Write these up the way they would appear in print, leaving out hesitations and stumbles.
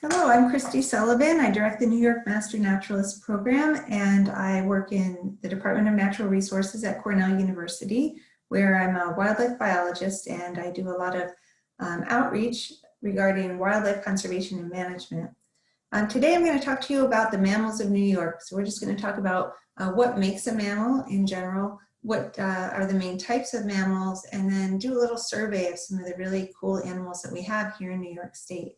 Hello, I'm Christy Sullivan. I direct the New York Master Naturalist Program, and I work in the Department of Natural Resources at Cornell University, where I'm a wildlife biologist, and I do a lot of outreach regarding wildlife conservation and management. Today I'm going to talk to you about the mammals of New York. So we're just going to talk about what makes a mammal in general, what are the main types of mammals, and then do a little survey of some of the really cool animals that we have here in New York State.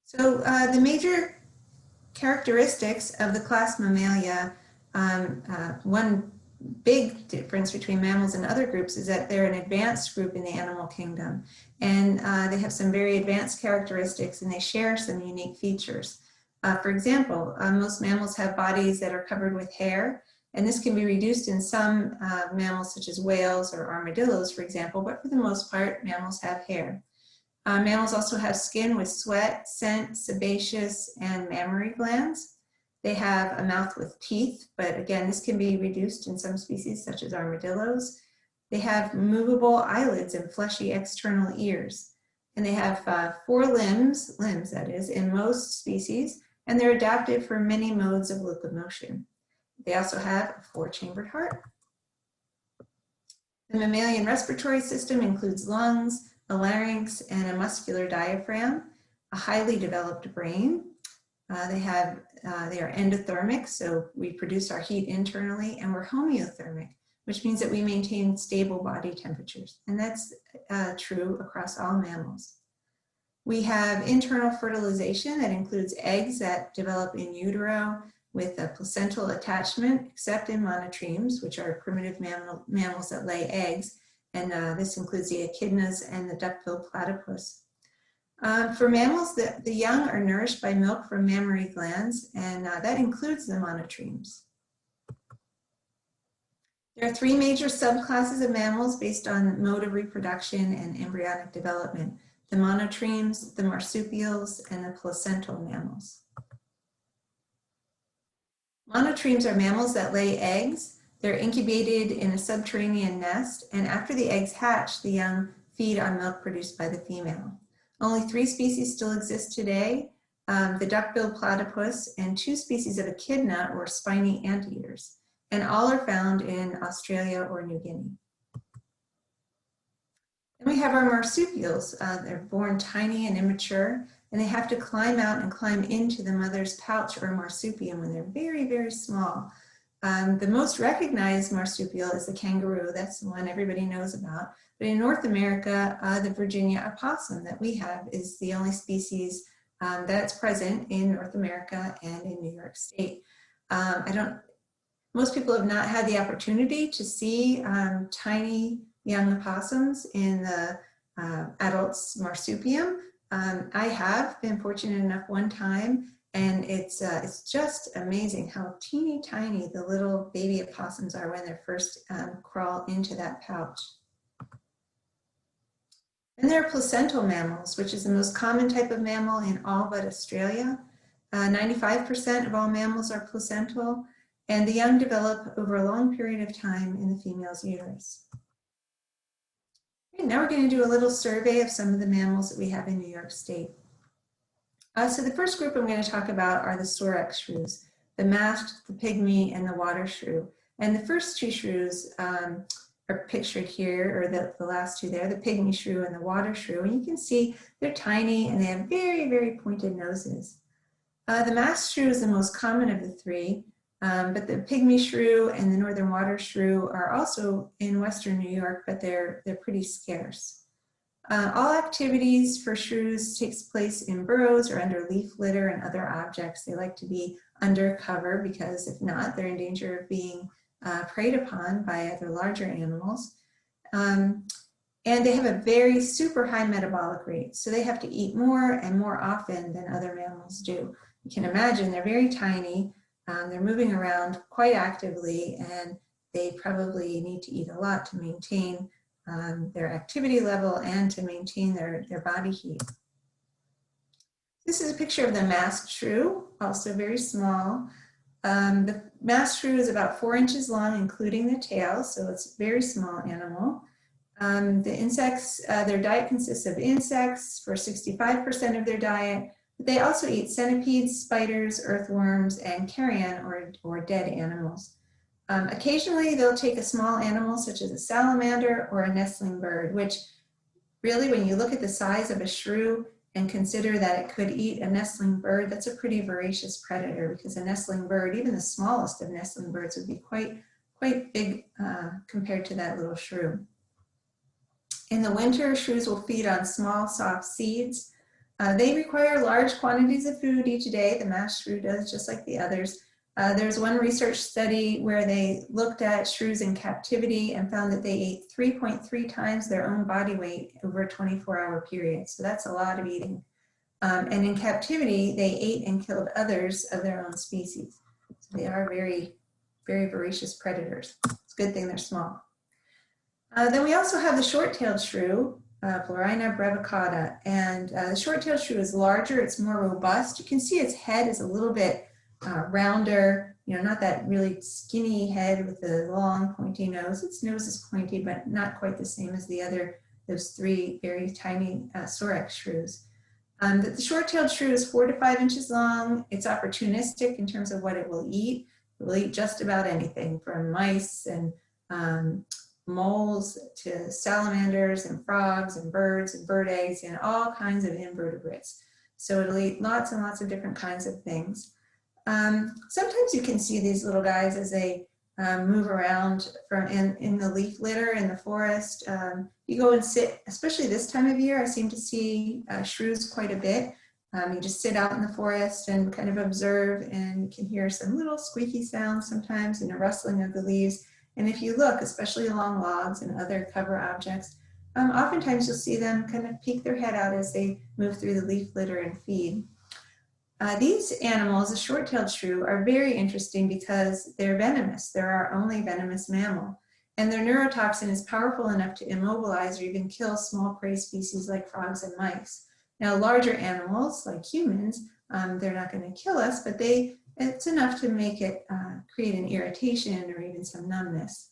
So the major characteristics of the class Mammalia, one big difference between mammals and other groups is that they're an advanced group in the animal kingdom. And they have some very advanced characteristics, and they share some unique features. For example, most mammals have bodies that are covered with hair, and this can be reduced in some mammals such as whales or armadillos, for example, but for the most part, mammals have hair. Mammals also have skin with sweat, scent, sebaceous, and mammary glands. They have a mouth with teeth, but again, this can be reduced in some species such as armadillos. They have movable eyelids and fleshy external ears. And they have 4 limbs that is, in most species, and they're adapted for many modes of locomotion. They also have a 4-chambered heart. The mammalian respiratory system includes lungs, a larynx, and a muscular diaphragm, a highly developed brain. They are endothermic, so we produce our heat internally, and we're homeothermic, which means that we maintain stable body temperatures, and that's true across all mammals. We have internal fertilization that includes eggs that develop in utero with a placental attachment, except in monotremes, which are primitive mammals that lay eggs, and this includes the echidnas and the duck-billed platypus. For mammals, the young are nourished by milk from mammary glands, and that includes the monotremes. There are 3 major subclasses of mammals based on mode of reproduction and embryonic development: the monotremes, the marsupials, and the placental mammals. Monotremes are mammals that lay eggs. They're incubated in a subterranean nest, and after the eggs hatch, the young feed on milk produced by the female. Only 3 species still exist today, the duck-billed platypus and 2 species of echidna, or spiny anteaters, and all are found in Australia or New Guinea. Then we have our marsupials. They're born tiny and immature, and they have to climb out and climb into the mother's pouch or marsupium when they're very, very small. The most recognized marsupial is the kangaroo. That's the one everybody knows about. But in North America, the Virginia opossum that we have is the only species that's present in North America and in New York State. Most people have not had the opportunity to see tiny young opossums in the adult's marsupium. I have been fortunate enough one time, and it's just amazing how teeny tiny the little baby opossums are when they first crawl into that pouch. And there are placental mammals, which is the most common type of mammal in all but Australia. 95% of all mammals are placental, and the young develop over a long period of time in the female's uterus. Okay, now we're going to do a little survey of some of the mammals that we have in New York State. So the first group I'm going to talk about are the Sorex shrews, the masked, the pygmy, and the water shrew. And the first 2 shrews are pictured here, or the last 2 there, the pygmy shrew and the water shrew. And you can see they're tiny and they have very, very pointed noses. The masked shrew is the most common of the 3, but the pygmy shrew and the northern water shrew are also in western New York, but they're pretty scarce. All activities for shrews takes place in burrows or under leaf litter and other objects. They like to be under cover because if not, they're in danger of being preyed upon by other larger animals. And they have a very super high metabolic rate. So they have to eat more and more often than other mammals do. You can imagine they're very tiny. They're moving around quite actively, and they probably need to eat a lot to maintain their activity level and to maintain their body heat. This is a picture of the masked shrew, also very small. The masked shrew is about 4 inches long, including the tail, so it's a very small animal. The insects, their diet consists of insects for 65% of their diet, but they also eat centipedes, spiders, earthworms, and carrion or dead animals. Occasionally, they'll take a small animal such as a salamander or a nestling bird, which really, when you look at the size of a shrew and consider that it could eat a nestling bird, that's a pretty voracious predator, because a nestling bird, even the smallest of nestling birds, would be quite big compared to that little shrew. In the winter, shrews will feed on small, soft seeds. They require large quantities of food each day. The masked shrew does, just like the others. There's one research study where they looked at shrews in captivity and found that they ate 3.3 times their own body weight over a 24-hour period. So that's a lot of eating. And in captivity, they ate and killed others of their own species. So they are very, very voracious predators. It's a good thing they're small. Then we also have the short-tailed shrew, Blorina brevicata. And the short-tailed shrew is larger, it's more robust. You can see its head is a little bit rounder, not that really skinny head with the long pointy nose. Its nose is pointy, but not quite the same as those three very tiny Sorex shrews. The short-tailed shrew is 4 to 5 inches long. It's opportunistic in terms of what it will eat. It will eat just about anything from mice and moles to salamanders and frogs and birds and bird eggs and all kinds of invertebrates. So it'll eat lots and lots of different kinds of things. Sometimes you can see these little guys as they move around in the leaf litter in the forest. You go and sit, especially this time of year, I seem to see shrews quite a bit. You just sit out in the forest and kind of observe, and you can hear some little squeaky sounds sometimes and a rustling of the leaves. And if you look, especially along logs and other cover objects, oftentimes you'll see them kind of peek their head out as they move through the leaf litter and feed. These animals, the short-tailed shrew, are very interesting because they're venomous. They're our only venomous mammal. And their neurotoxin is powerful enough to immobilize or even kill small prey species like frogs and mice. Now, larger animals like humans, they're not going to kill us, but it's enough to make it create an irritation or even some numbness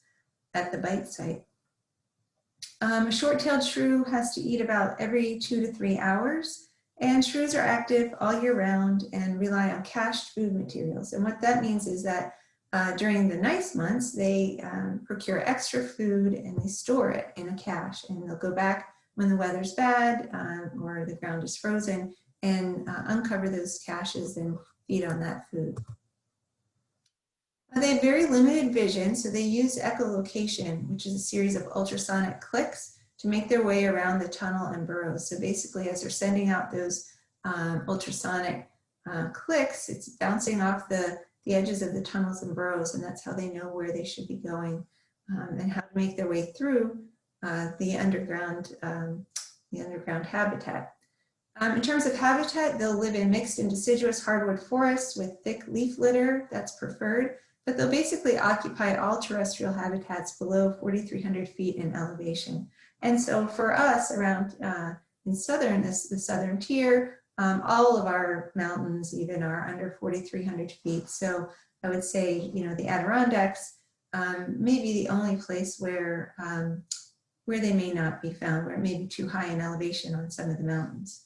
at the bite site. A short-tailed shrew has to eat about every 2 to 3 hours, and shrews are active all year round and rely on cached food materials. And what that means is that during the nice months, they procure extra food and they store it in a cache, and they'll go back when the weather's bad or the ground is frozen and uncover those caches and feed on that food. They have very limited vision, so they use echolocation, which is a series of ultrasonic clicks to make their way around the tunnel and burrows. So basically, as they're sending out those ultrasonic clicks, it's bouncing off the edges of the tunnels and burrows, and that's how they know where they should be going and how to make their way through the underground habitat. In terms of habitat, they'll live in mixed and deciduous hardwood forests with thick leaf litter, that's preferred, but they'll basically occupy all terrestrial habitats below 4,300 feet in elevation. And so for us around in the southern tier, all of our mountains even are under 4,300 feet. So I would say, the Adirondacks may be the only place where they may not be found, where it may be too high in elevation on some of the mountains.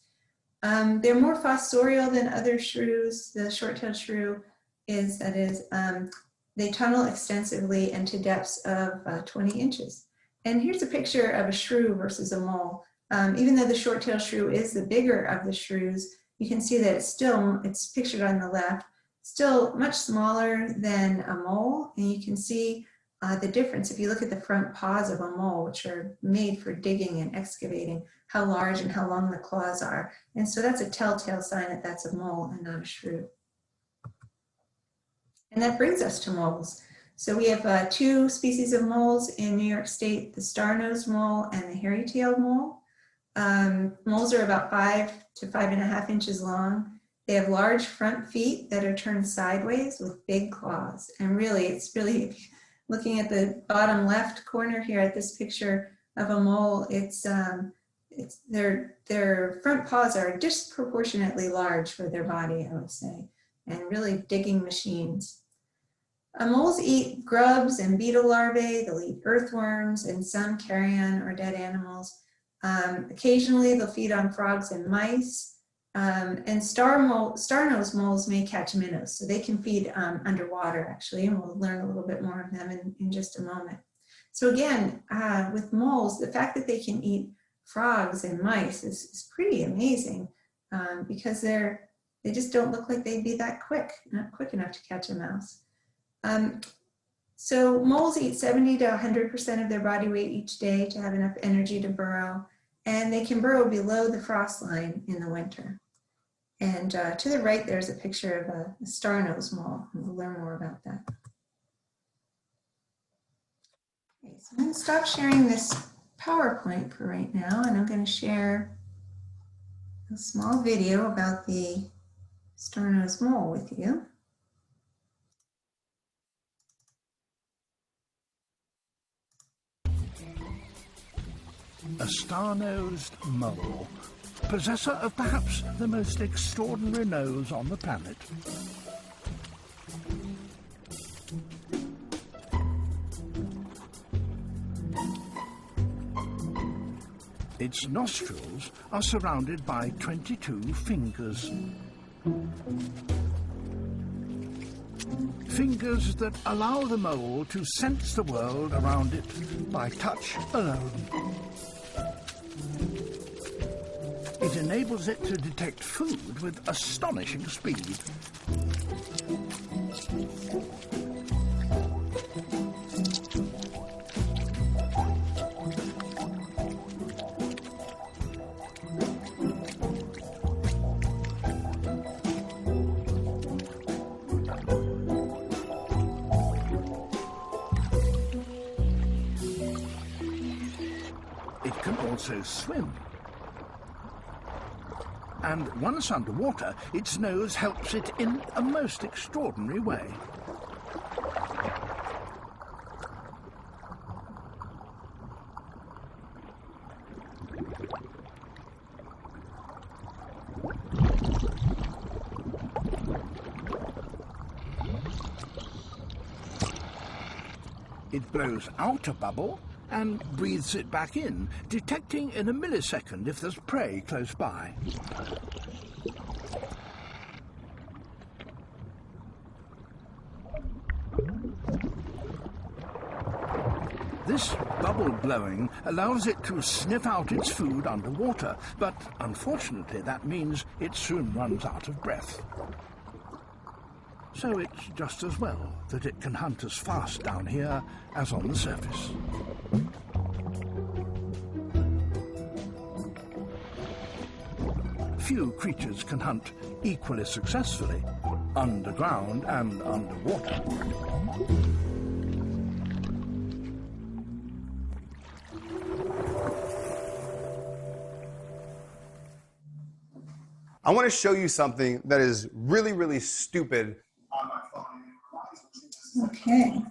They're more fossorial than other shrews. The short-tailed shrew they tunnel extensively and to depths of 20 inches. And here's a picture of a shrew versus a mole. Even though the short-tailed shrew is the bigger of the shrews, you can see that it's pictured on the left, still much smaller than a mole. And you can see the difference if you look at the front paws of a mole, which are made for digging and excavating, how large and how long the claws are. And so that's a telltale sign that that's a mole and not a shrew. And that brings us to moles. So we have 2 species of moles in New York State, the star-nosed mole and the hairy-tailed mole. Moles are about 5 to 5.5 inches long. They have large front feet that are turned sideways with big claws. And really, looking at the bottom left corner here at this picture of a mole, their front paws are disproportionately large for their body, I would say, and really digging machines. Moles eat grubs and beetle larvae. They'll eat earthworms and some carrion or dead animals. Occasionally, they'll feed on frogs and mice. And star-nosed moles may catch minnows, so they can feed underwater, actually, and we'll learn a little bit more of them in just a moment. So again, with moles, the fact that they can eat frogs and mice is pretty amazing because they just don't look like they'd be that quick, not quick enough to catch a mouse. So moles eat 70 to 100% of their body weight each day to have enough energy to burrow, and they can burrow below the frost line in the winter. And to the right, there's a picture of a star-nosed mole, and we'll learn more about that. Okay, so I'm going to stop sharing this PowerPoint for right now, and I'm going to share a small video about the star-nosed mole with you. A star-nosed mole, possessor of perhaps the most extraordinary nose on the planet. Its nostrils are surrounded by 22 fingers. Fingers that allow the mole to sense the world around it by touch alone. It enables it to detect food with astonishing speed. It can also swim. And once underwater, its nose helps it in a most extraordinary way. It blows out a bubble and breathes it back in, detecting in a millisecond if there's prey close by. This bubble blowing allows it to sniff out its food underwater, but unfortunately that means it soon runs out of breath. So it's just as well that it can hunt as fast down here as on the surface. Few creatures can hunt equally successfully, underground and underwater. I want to show you something that is really, really stupid on my phone. Okay,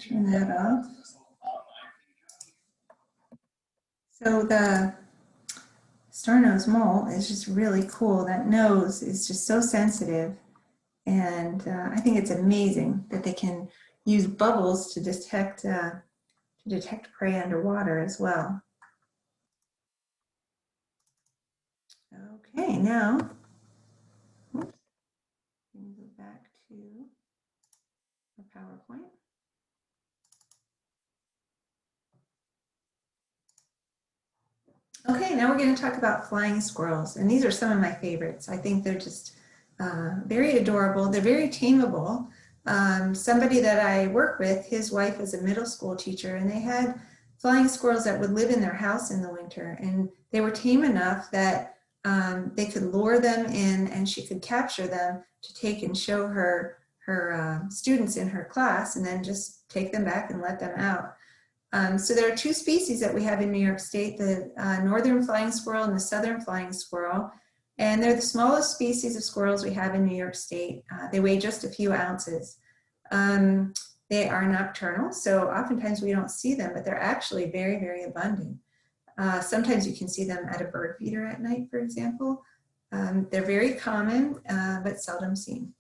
turn that off. So the star-nosed mole is just really cool. That nose is just so sensitive, and I think it's amazing that they can use bubbles to detect prey underwater as well. Okay, now oops, let me go back to the PowerPoint. Okay, now we're going to talk about flying squirrels, and these are some of my favorites. I think they're just very adorable. They're very tameable. Somebody that I work with, his wife was a middle school teacher, and they had flying squirrels that would live in their house in the winter, and they were tame enough that they could lure them in, and she could capture them to take and show her students in her class, and then just take them back and let them out. So there are two species that we have in New York State, the northern flying squirrel and the southern flying squirrel. And they're the smallest species of squirrels we have in New York State. They weigh just a few ounces. They are nocturnal, so oftentimes we don't see them, but they're actually very, very abundant. Sometimes you can see them at a bird feeder at night, for example. They're very common, but seldom seen.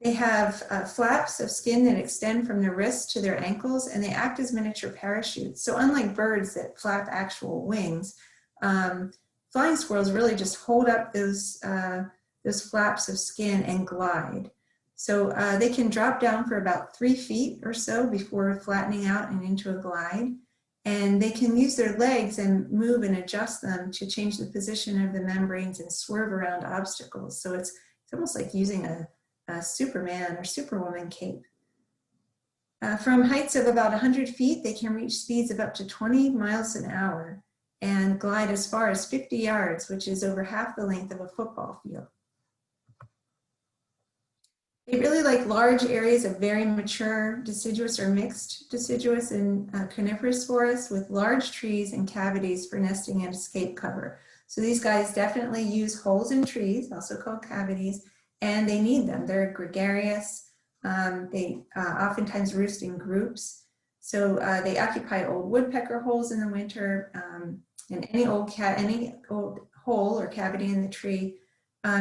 They have flaps of skin that extend from their wrists to their ankles, and they act as miniature parachutes. So unlike birds that flap actual wings, flying squirrels really just hold up those flaps of skin and glide. So they can drop down for about 3 feet or so before flattening out and into a glide. And they can use their legs and move and adjust them to change the position of the membranes and swerve around obstacles. So it's almost like using a Superman or Superwoman cape. From heights of about 100 feet, they can reach speeds of up to 20 miles an hour and glide as far as 50 yards, which is over half the length of a football field. They really like large areas of very mature deciduous or mixed deciduous and coniferous forests with large trees and cavities for nesting and escape cover. So these guys definitely use holes in trees, also called cavities, and they need them. They're gregarious. They oftentimes roost in groups. So they occupy old woodpecker holes in the winter, and any old hole or cavity in the tree.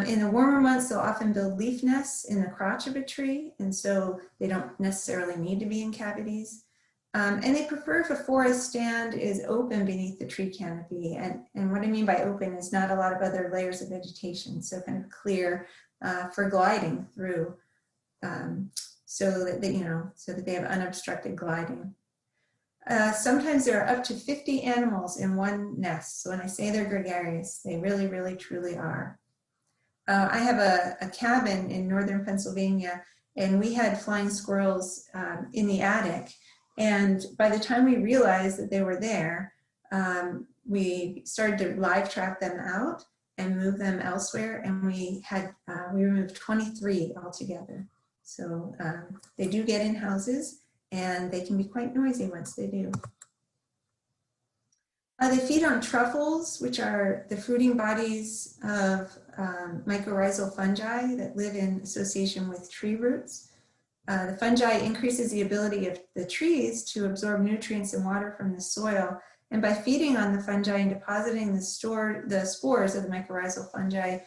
In the warmer months, they'll often build leaf nests in the crotch of a tree, and so they don't necessarily need to be in cavities. And they prefer if a forest stand is open beneath the tree canopy. And what I mean by open is not a lot of other layers of vegetation, so kind of clear for gliding through, so that they have unobstructed gliding. Sometimes there are up to 50 animals in one nest. So when I say they're gregarious, they really, really, truly are. I have a cabin in northern Pennsylvania, and we had flying squirrels in the attic. And by the time we realized that they were there, we started to live trap them out and move them elsewhere. And we removed 23 altogether. So they do get in houses, and they can be quite noisy once they do. They feed on truffles, which are the fruiting bodies of mycorrhizal fungi that live in association with tree roots. The fungi increases the ability of the trees to absorb nutrients and water from the soil. And by feeding on the fungi and depositing the spores of the mycorrhizal fungi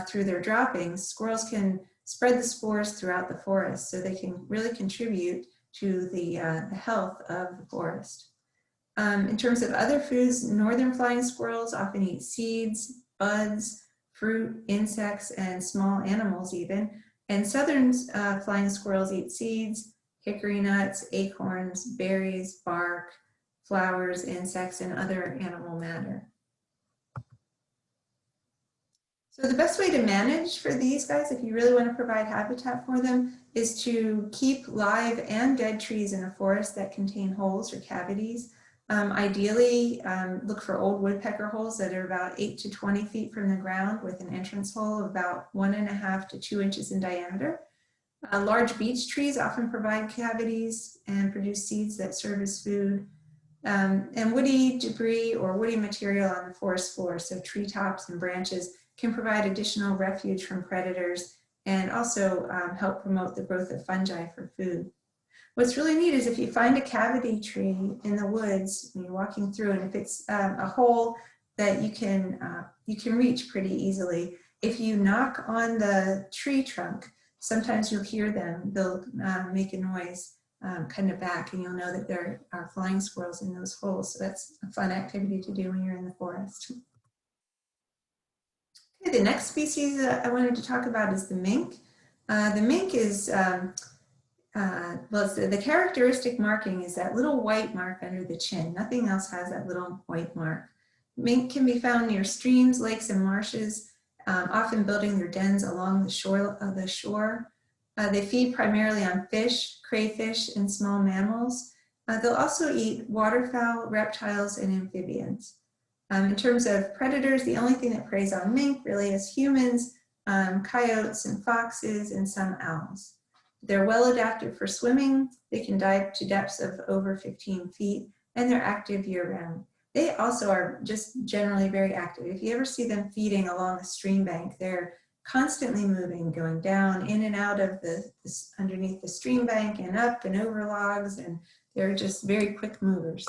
through their droppings, squirrels can spread the spores throughout the forest, so they can really contribute to the health of the forest. In terms of other foods, northern flying squirrels often eat seeds, buds, fruit, insects, and small animals even. And southern flying squirrels eat seeds, hickory nuts, acorns, berries, bark, flowers, insects, and other animal matter. So the best way to manage for these guys, if you really want to provide habitat for them, is to keep live and dead trees in a forest that contain holes or cavities. Ideally, look for old woodpecker holes that are about 8 to 20 feet from the ground with an entrance hole of about 1.5 to 2 inches in diameter. Large beech trees often provide cavities and produce seeds that serve as food. And woody debris or woody material on the forest floor, so treetops and branches, can provide additional refuge from predators and also help promote the growth of fungi for food. What's really neat is if you find a cavity tree in the woods and you're walking through, and if it's a hole that you can reach pretty easily, if you knock on the tree trunk, sometimes you'll hear them. They'll make a noise kind of back, and you'll know that there are flying squirrels in those holes. So that's a fun activity to do when you're in the forest. Okay, the next species that I wanted to talk about is the mink. The mink is the characteristic marking is that little white mark under the chin. Nothing else has that little white mark. Mink can be found near streams, lakes, and marshes, often building their dens along the shore. They feed primarily on fish, crayfish, and small mammals. They'll also eat waterfowl, reptiles, and amphibians. In terms of predators, the only thing that preys on mink really is humans, coyotes, and foxes, and some owls. They're well adapted for swimming. They can dive to depths of over 15 feet, and they're active year-round. They also are just generally very active. If you ever see them feeding along a stream bank, they're constantly moving, going down, in and out of underneath the stream bank and up and over logs, and they're just very quick movers.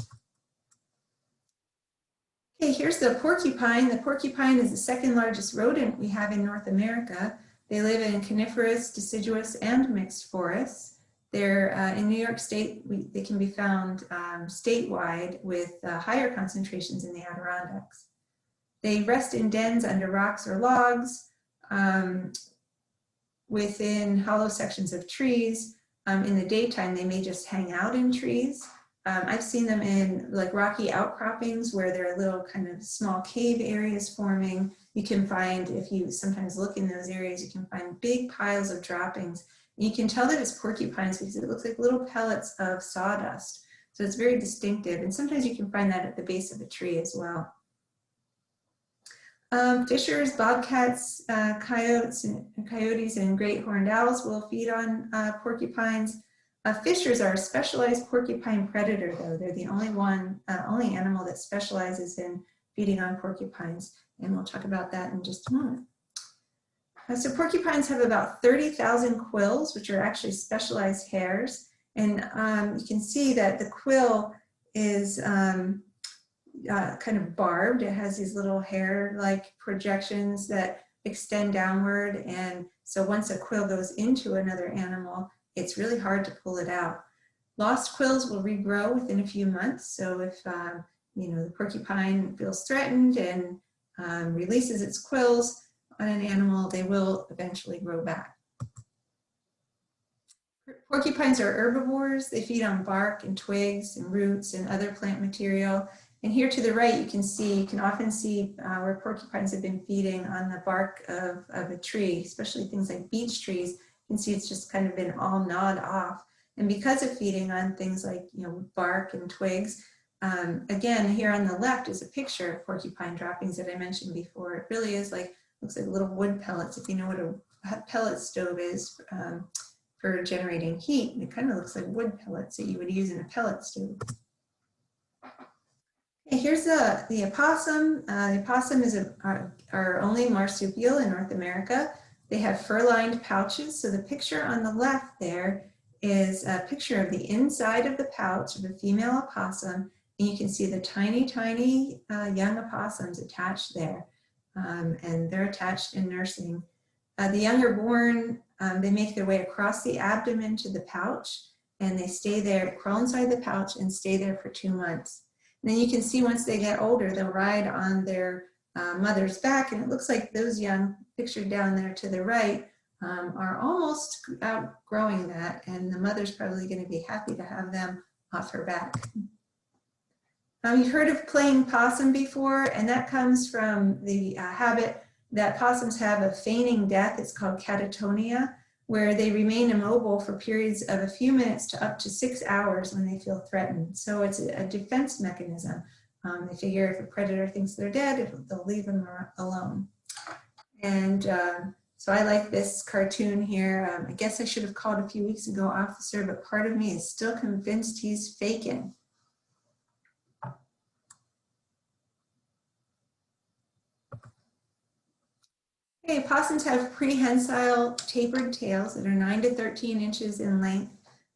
Okay, here's the porcupine. The porcupine is the second largest rodent we have in North America. They live in coniferous, deciduous, and mixed forests. They're in New York State, they can be found statewide with higher concentrations in the Adirondacks. They rest in dens under rocks or logs, within hollow sections of trees. In the daytime, they may just hang out in trees. I've seen them in like rocky outcroppings where there are little kind of small cave areas forming. You can find, if you sometimes look in those areas, you can find big piles of droppings. You can tell that it's porcupines because it looks like little pellets of sawdust. So it's very distinctive. And sometimes you can find that at the base of a tree as well. Fishers, bobcats, coyotes, and great horned owls will feed on porcupines. Fishers are a specialized porcupine predator, though. They're the only animal that specializes in feeding on porcupines. And we'll talk about that in just a moment. So porcupines have about 30,000 quills, which are actually specialized hairs. And you can see that the quill is kind of barbed. It has these little hair-like projections that extend downward. And so once a quill goes into another animal, it's really hard to pull it out. Lost quills will regrow within a few months. So if the porcupine feels threatened and releases its quills on an animal, they will eventually grow back. Porcupines are herbivores. They feed on bark and twigs and roots and other plant material. And here to the right, you can often see where porcupines have been feeding on the bark of a tree, especially things like beech trees. You can see it's just kind of been all gnawed off. And because of feeding on things like bark and twigs, again, here on the left is a picture of porcupine droppings that I mentioned before. It really is looks like little wood pellets, if you know what a pellet stove is for generating heat. It kind of looks like wood pellets that you would use in a pellet stove. Here's the opossum. The opossum is our only marsupial in North America. They have fur-lined pouches. So the picture on the left there is a picture of the inside of the pouch of a female opossum. And you can see the tiny, tiny young opossums attached there. And they're attached in nursing. The young are born, they make their way across the abdomen to the pouch, and they stay there, crawl inside the pouch and stay there for 2 months. And then you can see once they get older, they'll ride on their mother's back, and it looks like those young pictured down there to the right are almost outgrowing that, and the mother's probably going to be happy to have them off her back. You've heard of playing possum before, and that comes from the habit that possums have of feigning death. It's called catatonia, where they remain immobile for periods of a few minutes to up to 6 hours when they feel threatened. So it's a defense mechanism. They figure if a predator thinks they're dead, they'll leave them alone. And so I like this cartoon here. I guess I should have called a few weeks ago, officer, but part of me is still convinced he's faking. Okay, possums have prehensile tapered tails that are 9 to 13 inches in length.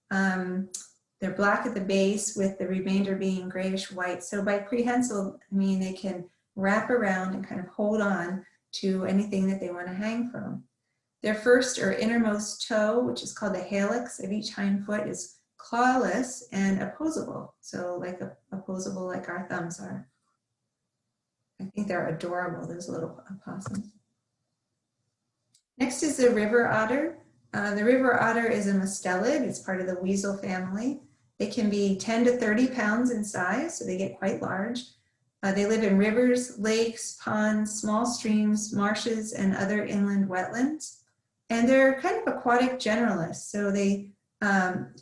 They're black at the base with the remainder being grayish white. So by prehensile, I mean they can wrap around and kind of hold on to anything that they want to hang from. Their first or innermost toe, which is called the halix of each hind foot, is clawless and opposable. So opposable like our thumbs are. I think they're adorable, those little opossums. Next is the river otter. The river otter is a mustelid. It's part of the weasel family. They can be 10 to 30 pounds in size, so they get quite large. They live in rivers, lakes, ponds, small streams, marshes, and other inland wetlands. And they're kind of aquatic generalists, so they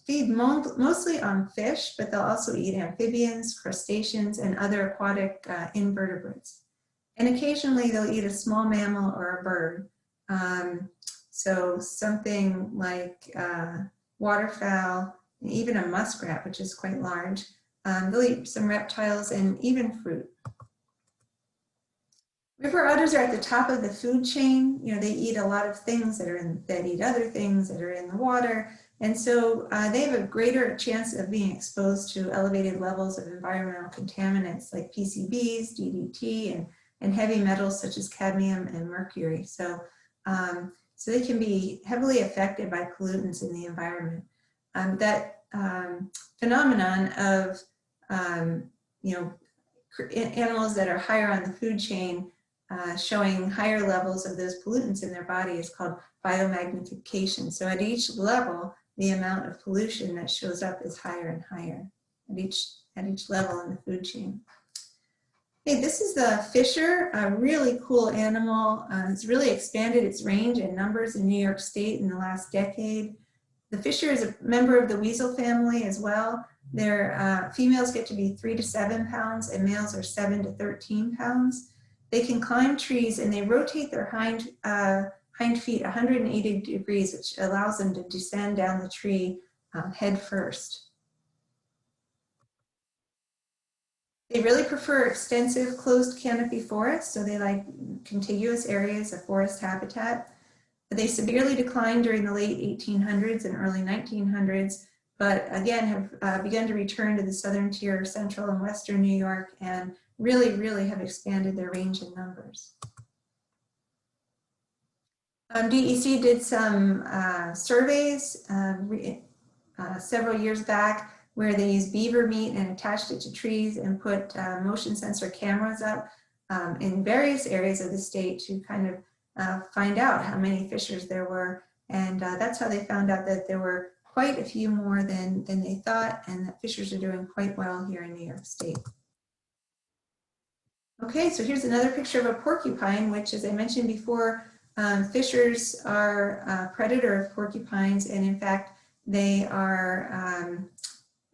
feed mostly on fish, but they'll also eat amphibians, crustaceans, and other aquatic invertebrates. And occasionally they'll eat a small mammal or a bird. So something like waterfowl, and even a muskrat, which is quite large. They'll eat some reptiles and even fruit. River otters are at the top of the food chain. They eat a lot of things that eat other things that are in the water. And so they have a greater chance of being exposed to elevated levels of environmental contaminants like PCBs, DDT, and heavy metals such as cadmium and mercury. So So they can be heavily affected by pollutants in the environment. That phenomenon of animals that are higher on the food chain showing higher levels of those pollutants in their body is called biomagnification. So at each level, the amount of pollution that shows up is higher and higher at each level in the food chain. Hey, this is the fisher, a really cool animal. It's really expanded its range and numbers in New York State in the last decade. The fisher is a member of the weasel family as well. Their females get to be 3 to 7 pounds and males are 7 to 13 pounds. They can climb trees and they rotate their hind feet 180 degrees, which allows them to descend down the tree head first. They really prefer extensive closed canopy forests, so they like contiguous areas of forest habitat. They severely declined during the late 1800s and early 1900s, but again have begun to return to the southern tier of central and western New York and really have expanded their range and numbers. DEC did some surveys several years back where they used beaver meat and attached it to trees and put motion sensor cameras up in various areas of the state to kind of find out how many fishers there were. And that's how they found out that there were quite a few more than they thought, and that fishers are doing quite well here in New York State. Okay, so here's another picture of a porcupine, which, as I mentioned before, fishers are a predator of porcupines, and in fact, they are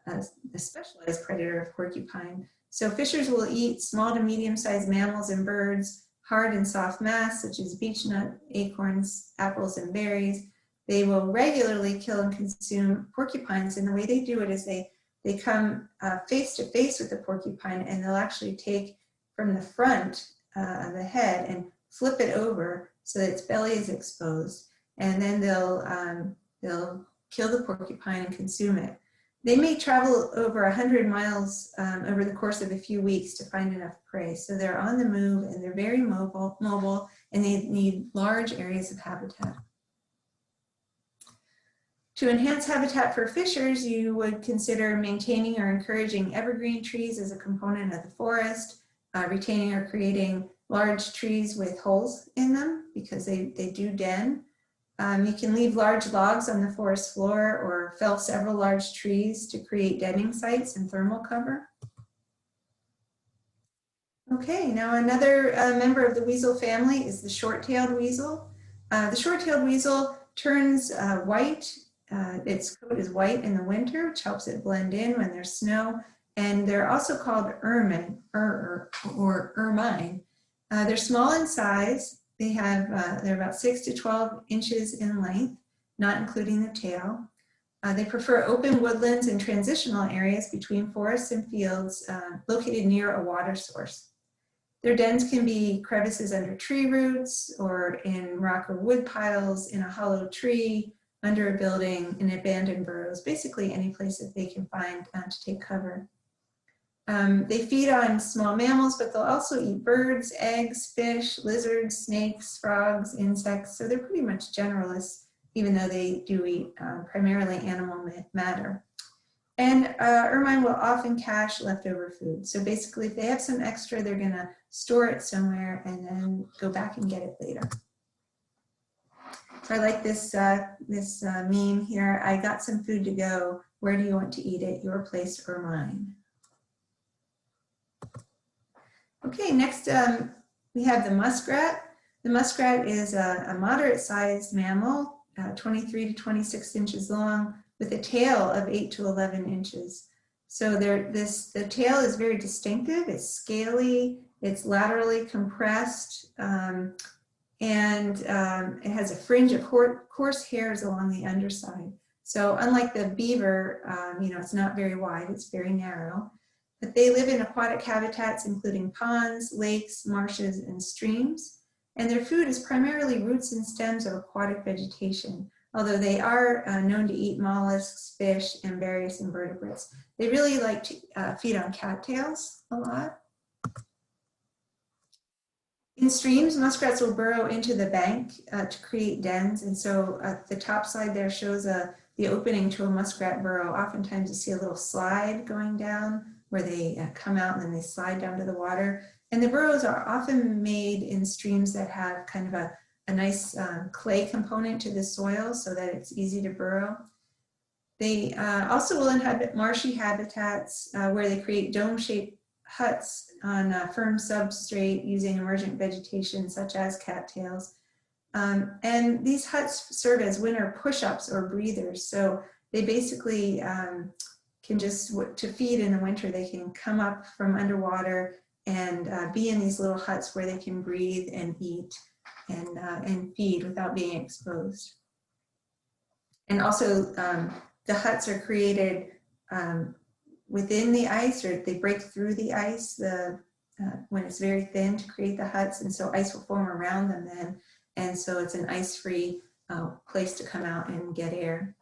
a specialized predator of porcupine. So fishers will eat small to medium-sized mammals and birds, hard and soft mass, such as beechnut, acorns, apples, and berries. They will regularly kill and consume porcupines, and the way they do it is they come face to face with the porcupine, and they'll actually take from the front of the head and flip it over so that its belly is exposed, and then they'll kill the porcupine and consume it. They may travel over 100 miles over the course of a few weeks to find enough prey. So they're on the move and they're very mobile, and they need large areas of habitat. To enhance habitat for fishers, you would consider maintaining or encouraging evergreen trees as a component of the forest, retaining or creating large trees with holes in them because they do den. You can leave large logs on the forest floor or fell several large trees to create denning sites and thermal cover. Okay, now another member of the weasel family is the short-tailed weasel. The short-tailed weasel turns white. Its coat is white in the winter, which helps it blend in when there's snow. And they're also called ermine or ermine. They're small in size. They're about 6 to 12 inches in length, not including the tail. They prefer open woodlands and transitional areas between forests and fields located near a water source. Their dens can be crevices under tree roots or in rock or wood piles, in a hollow tree, under a building, in abandoned burrows, basically any place that they can find to take cover. They feed on small mammals, but they'll also eat birds, eggs, fish, lizards, snakes, frogs, insects. So they're pretty much generalists, even though they do eat primarily animal matter. And ermine will often cache leftover food. So basically, if they have some extra, they're going to store it somewhere and then go back and get it later. So I like this meme here. I got some food to go. Where do you want to eat it? Your place or mine? Okay, next we have the muskrat. The muskrat is a moderate-sized mammal, 23 to 26 inches long, with a tail of 8 to 11 inches. So the tail is very distinctive. It's scaly, it's laterally compressed, and it has a fringe of coarse hairs along the underside. So unlike the beaver, it's not very wide, it's very narrow. But they live in aquatic habitats, including ponds, lakes, marshes, and streams. And their food is primarily roots and stems of aquatic vegetation, although they are known to eat mollusks, fish, and various invertebrates. They really like to feed on cattails a lot. In streams, muskrats will burrow into the bank to create dens. And so the top slide there shows the opening to a muskrat burrow. Oftentimes you see a little slide going down where they come out and then they slide down to the water. And the burrows are often made in streams that have kind of a nice clay component to the soil so that it's easy to burrow. They also will inhabit marshy habitats where they create dome-shaped huts on firm substrate using emergent vegetation such as cattails. And these huts serve as winter push-ups or breathers. So they basically can just, to feed in the winter, they can come up from underwater and be in these little huts where they can breathe and eat and feed without being exposed. And also the huts are created within the ice, or they break through the ice when it's very thin to create the huts, and so ice will form around them then, and so it's an ice-free place to come out and get air.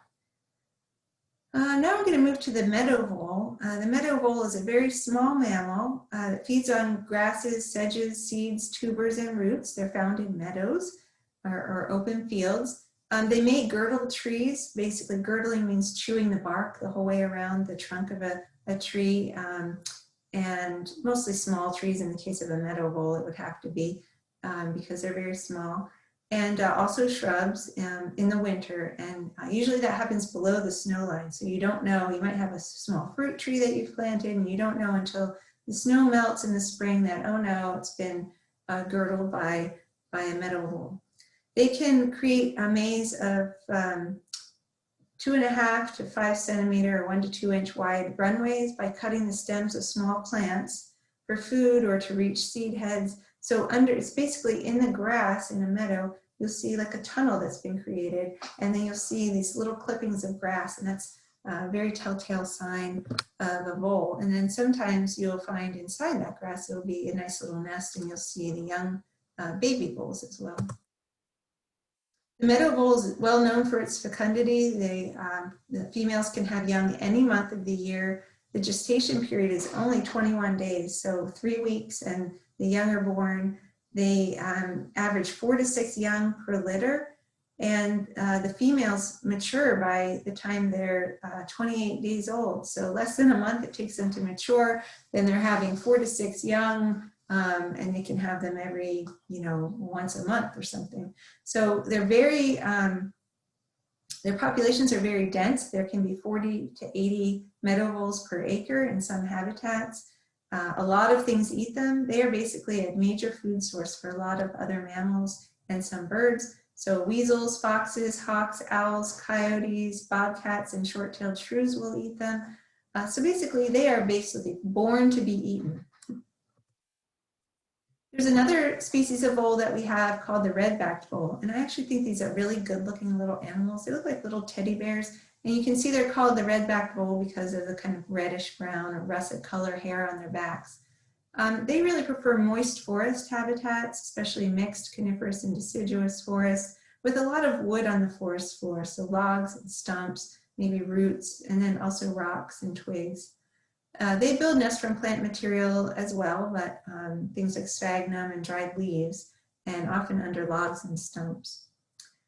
Now we're going to move to the meadow vole. The meadow vole is a very small mammal that feeds on grasses, sedges, seeds, tubers, and roots. They're found in meadows or open fields. They may girdle trees. Basically, girdling means chewing the bark the whole way around the trunk of a tree, and mostly small trees. In the case of a meadow vole, it would have to be because they're very small. And also shrubs in the winter, and usually that happens below the snow line. So you don't know, you might have a small fruit tree that you've planted, and you don't know until the snow melts in the spring that, oh no, it's been girdled by a meadow vole. They can create a maze of 2.5 to 5 centimeter or 1 to 2 inch wide runways by cutting the stems of small plants for food or to reach seed heads. So it's basically in the grass in a meadow, you'll see like a tunnel that's been created, and then you'll see these little clippings of grass, and that's a very telltale sign of a vole. And then sometimes you'll find inside that grass, there'll be a nice little nest, and you'll see the young baby voles as well. The meadow vole is well known for its fecundity. The females can have young any month of the year. The gestation period is only 21 days, so 3 weeks, and the young are born. They average 4 to 6 young per litter, and the females mature by the time they're 28 days old. So less than a month it takes them to mature. Then they're having 4 to 6 young, and they can have them every, once a month or something. So they're very, their populations are very dense. There can be 40 to 80 meadow voles per acre in some habitats. A lot of things eat them. They are basically a major food source for a lot of other mammals and some birds. So weasels, foxes, hawks, owls, coyotes, bobcats, and short-tailed shrews will eat them. So basically, they are basically born to be eaten. There's another species of vole that we have called the red-backed vole, and I actually think these are really good-looking little animals. They look like little teddy bears. And you can see they're called the red-backed vole because of the kind of reddish-brown or russet color hair on their backs. They really prefer moist forest habitats, especially mixed coniferous and deciduous forests, with a lot of wood on the forest floor, so logs and stumps, maybe roots, and then also rocks and twigs. They build nests from plant material as well, but things like sphagnum and dried leaves, and often under logs and stumps.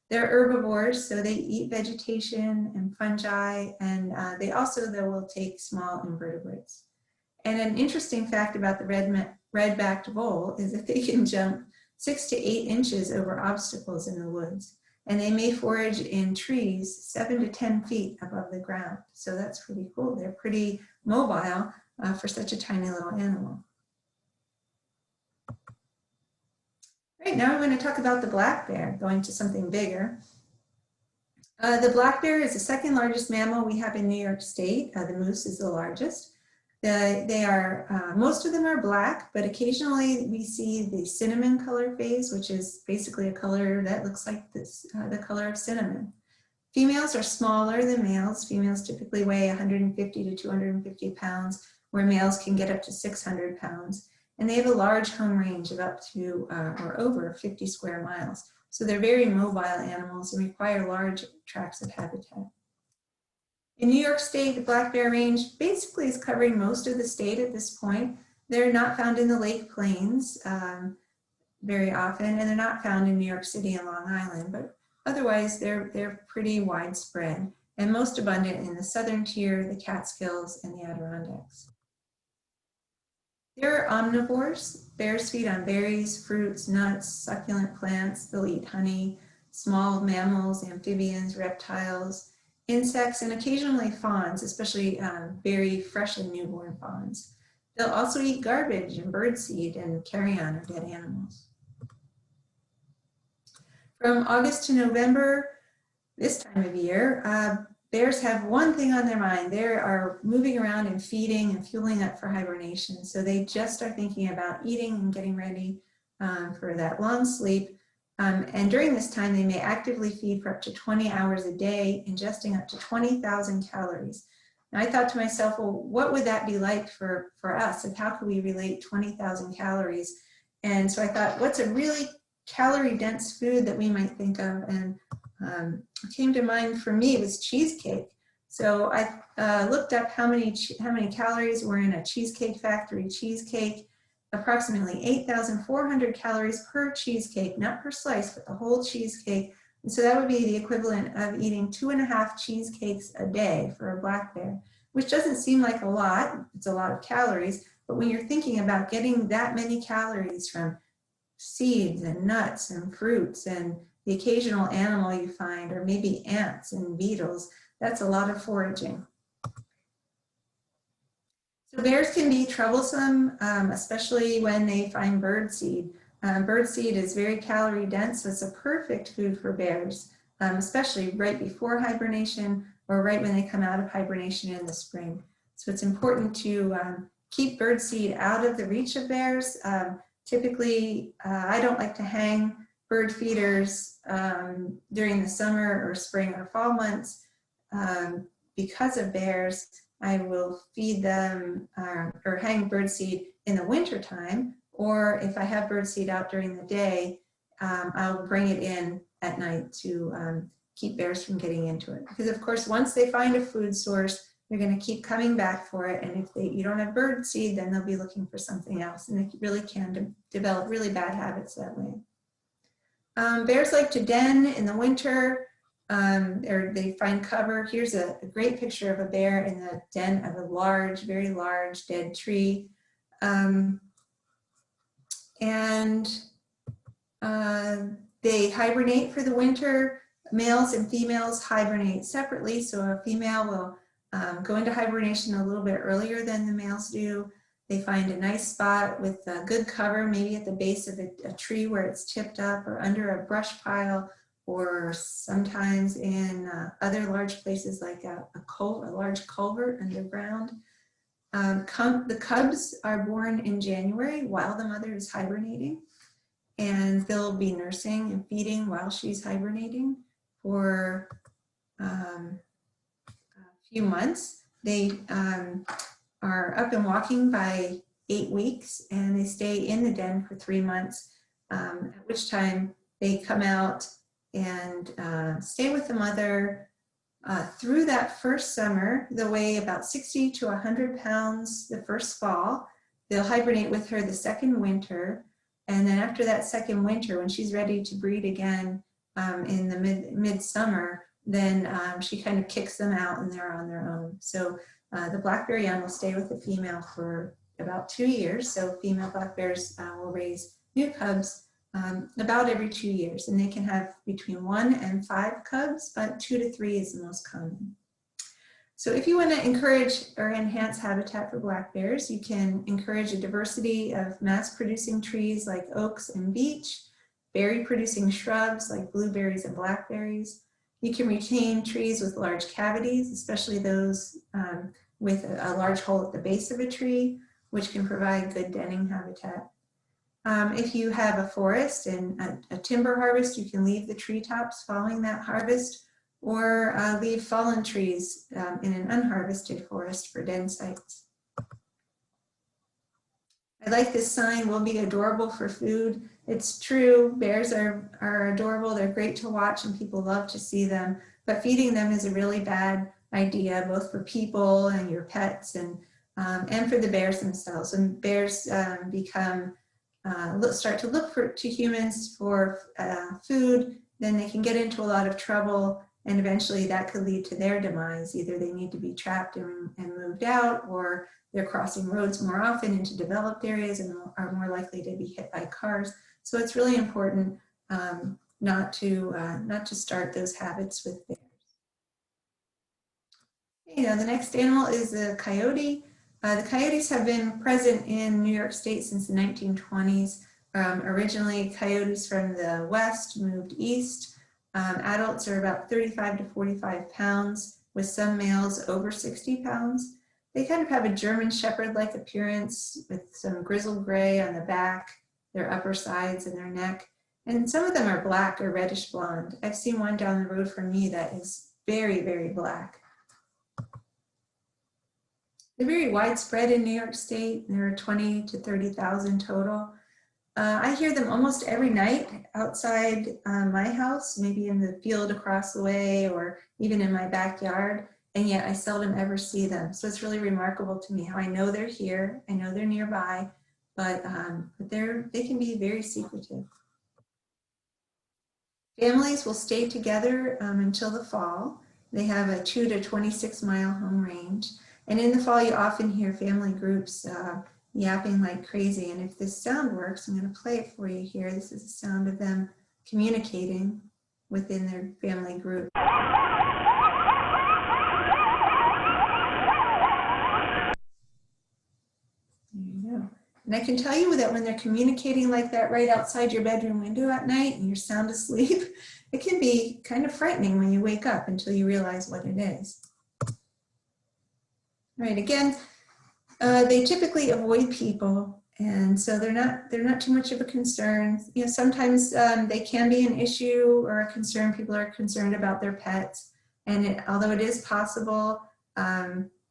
They're herbivores, so they eat vegetation and fungi, and they also, though, will take small invertebrates. And an interesting fact about the red-backed vole is that they can jump 6 to 8 inches over obstacles in the woods, and they may forage in trees 7 to 10 feet above the ground. So that's pretty cool. They're pretty mobile for such a tiny little animal. Right, now I'm going to talk about the black bear, going to something bigger. The black bear is the second largest mammal we have in New York State. The moose is the largest. Most of them are black, but occasionally we see the cinnamon color phase, which is basically a color that looks like this, the color of cinnamon. Females are smaller than males. Females typically weigh 150 to 250 pounds, where males can get up to 600 pounds. And they have a large home range of up to or over 50 square miles. So they're very mobile animals and require large tracts of habitat. In New York State, the black bear range basically is covering most of the state at this point. They're not found in the Lake Plains. very often, and they're not found in New York City and Long Island, but otherwise they're pretty widespread and most abundant in the southern tier, the Catskills, and the Adirondacks. They're omnivores. Bears feed on berries, fruits, nuts, succulent plants. They'll eat honey, small mammals, amphibians, reptiles, insects, and occasionally fawns, especially very fresh and newborn fawns. They'll also eat garbage and birdseed and carrion or dead animals. From August to November, this time of year, bears have one thing on their mind. They are moving around and feeding and fueling up for hibernation. So they just are thinking about eating and getting ready for that long sleep. And during this time, they may actively feed for up to 20 hours a day, ingesting up to 20,000 calories. And I thought to myself, well, what would that be like for us? And how could we relate 20,000 calories? And so I thought, what's a really calorie-dense food that we might think of? And came to mind for me was cheesecake. So I looked up how many calories were in a Cheesecake Factory cheesecake. Approximately 8,400 calories per cheesecake, not per slice, but the whole cheesecake. And so that would be the equivalent of eating 2.5 cheesecakes a day for a black bear, which doesn't seem like a lot. It's a lot of calories, but when you're thinking about getting that many calories from seeds and nuts and fruits and the occasional animal you find, or maybe ants and beetles, that's a lot of foraging. So bears can be troublesome, especially when they find birdseed. Birdseed is very calorie dense, so it's a perfect food for bears, especially right before hibernation or right when they come out of hibernation in the spring. So it's important to keep birdseed out of the reach of bears. Typically, I don't like to hang bird feeders during the summer or spring or fall months because of bears. I will feed them or hang birdseed in the wintertime, or if I have birdseed out during the day, I'll bring it in at night to keep bears from getting into it. Because of course, once they find a food source, they're going to keep coming back for it. And if you don't have birdseed, then they'll be looking for something else. And they really can develop really bad habits that way. Bears like to den in the winter, or they find cover. Here's a great picture of a bear in the den of a large, very large dead tree. They hibernate for the winter. Males and females hibernate separately. So a female will go into hibernation a little bit earlier than the males do. They find a nice spot with good cover, maybe at the base of a tree where it's tipped up, or under a brush pile, or sometimes in other large places like a large culvert underground. The cubs are born in January while the mother is hibernating, and they'll be nursing and feeding while she's hibernating for a few months. They are up and walking by 8 weeks, and they stay in the den for 3 months, at which time they come out and stay with the mother through that first summer. They'll weigh about 60 to 100 pounds the first fall. They'll hibernate with her the second winter, and then after that second winter, when she's ready to breed again in the midsummer, then she kind of kicks them out and they're on their own. So the black bear young will stay with the female for about 2 years. So female black bears will raise new cubs about every 2 years, and they can have between 1 and 5 cubs, but 2 to 3 is the most common. So if you want to encourage or enhance habitat for black bears, you can encourage a diversity of mass-producing trees like oaks and beech, berry-producing shrubs like blueberries and blackberries. You can retain trees with large cavities, especially those with a large hole at the base of a tree, which can provide good denning habitat. If you have a forest and a timber harvest, you can leave the treetops following that harvest, or leave fallen trees in an unharvested forest for den sites. I like this sign, "Will be adorable for food." It's true, bears are adorable, they're great to watch, and people love to see them, but feeding them is a really bad idea, both for people and your pets, and for the bears themselves. And bears become start to look to humans for food, then they can get into a lot of trouble, and eventually that could lead to their demise. Either they need to be trapped and moved out, or they're crossing roads more often into developed areas and are more likely to be hit by cars. So it's really important not to start those habits with bears. The next animal is the coyote. The coyotes have been present in New York State since the 1920s. Originally, coyotes from the west moved east. Adults are about 35 to 45 pounds, with some males over 60 pounds. They kind of have a German Shepherd-like appearance with some grizzled gray on the back, their upper sides, and their neck. And some of them are black or reddish blonde. I've seen one down the road from me that is very, very black. They're very widespread in New York State. There are 20 to 30,000 total. I hear them almost every night outside my house, maybe in the field across the way or even in my backyard, and yet I seldom ever see them. So it's really remarkable to me how I know they're here, I know they're nearby, but they can be very secretive. Families will stay together until the fall. They have a 2 to 26 mile home range. And in the fall, you often hear family groups yapping like crazy. And if this sound works, I'm going to play it for you here. This is the sound of them communicating within their family group. There you go. And I can tell you that when they're communicating like that right outside your bedroom window at night and you're sound asleep, it can be kind of frightening when you wake up until you realize what it is. Right, again, they typically avoid people, and so they're not too much of a concern. Sometimes they can be an issue or a concern. People are concerned about their pets, and although it is possible,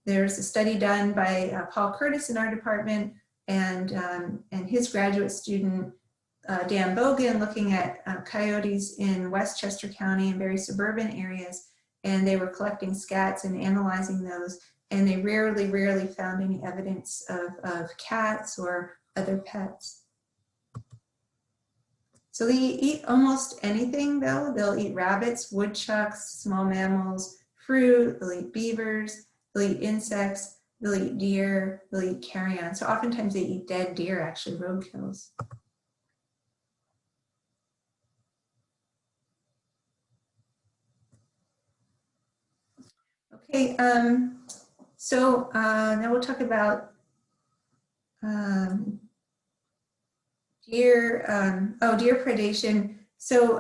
there's a study done by Paul Curtis in our department and his graduate student Dan Bogan looking at coyotes in Westchester County and very suburban areas, and they were collecting scats and analyzing those. And they rarely found any evidence of cats or other pets. So they eat almost anything though. They'll eat rabbits, woodchucks, small mammals, fruit, they'll eat beavers, they'll eat insects, they'll eat deer, they'll eat carrion. So oftentimes they eat dead deer, actually, roadkills. Okay, so now we'll talk about deer predation. So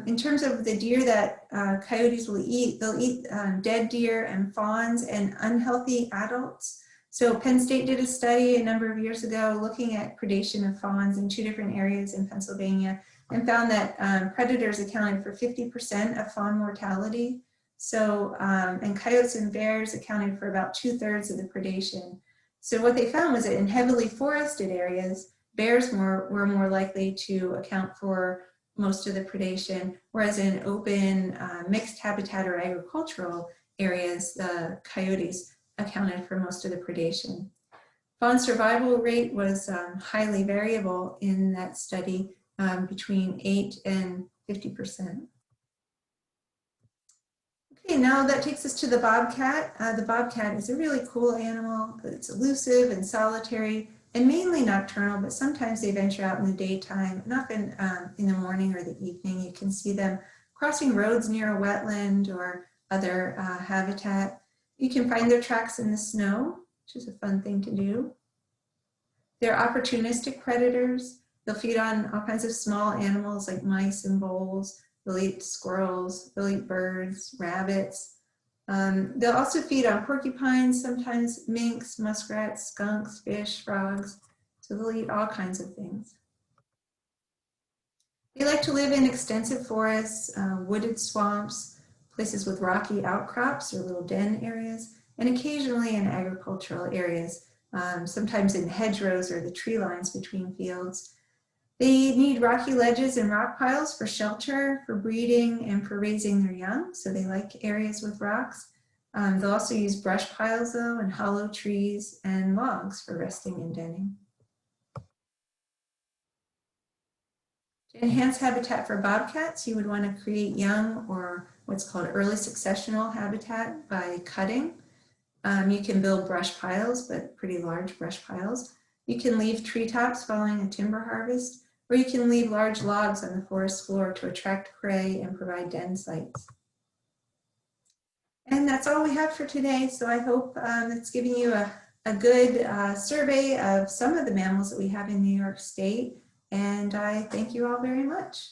in terms of the deer that coyotes will eat, they'll eat dead deer and fawns and unhealthy adults. So Penn State did a study a number of years ago looking at predation of fawns in 2 different areas in Pennsylvania and found that predators accounted for 50% of fawn mortality. So, and coyotes and bears accounted for about 2/3 of the predation. So what they found was that in heavily forested areas, bears were more likely to account for most of the predation, whereas in open, mixed habitat or agricultural areas, the coyotes accounted for most of the predation. Fawn survival rate was highly variable in that study, between 8 and 50%. Okay, now that takes us to the bobcat. The bobcat is a really cool animal. It's elusive and solitary and mainly nocturnal, but sometimes they venture out in the daytime and often in the morning or the evening. You can see them crossing roads near a wetland or other habitat. You can find their tracks in the snow, which is a fun thing to do. They're opportunistic predators. They'll feed on all kinds of small animals like mice and voles. They'll eat squirrels, they'll eat birds, rabbits. They'll also feed on porcupines, sometimes minks, muskrats, skunks, fish, frogs. So they'll eat all kinds of things. They like to live in extensive forests, wooded swamps, places with rocky outcrops or little den areas, and occasionally in agricultural areas, sometimes in hedgerows or the tree lines between fields. They need rocky ledges and rock piles for shelter, for breeding, and for raising their young, so they like areas with rocks. They'll also use brush piles though, and hollow trees and logs for resting and denning. Enhanced habitat for bobcats, you would want to create young or what's called early successional habitat by cutting. You can build brush piles, but pretty large brush piles. You can leave treetops following a timber harvest, or you can leave large logs on the forest floor to attract prey and provide den sites. And that's all we have for today. So I hope it's giving you a good survey of some of the mammals that we have in New York State. And I thank you all very much.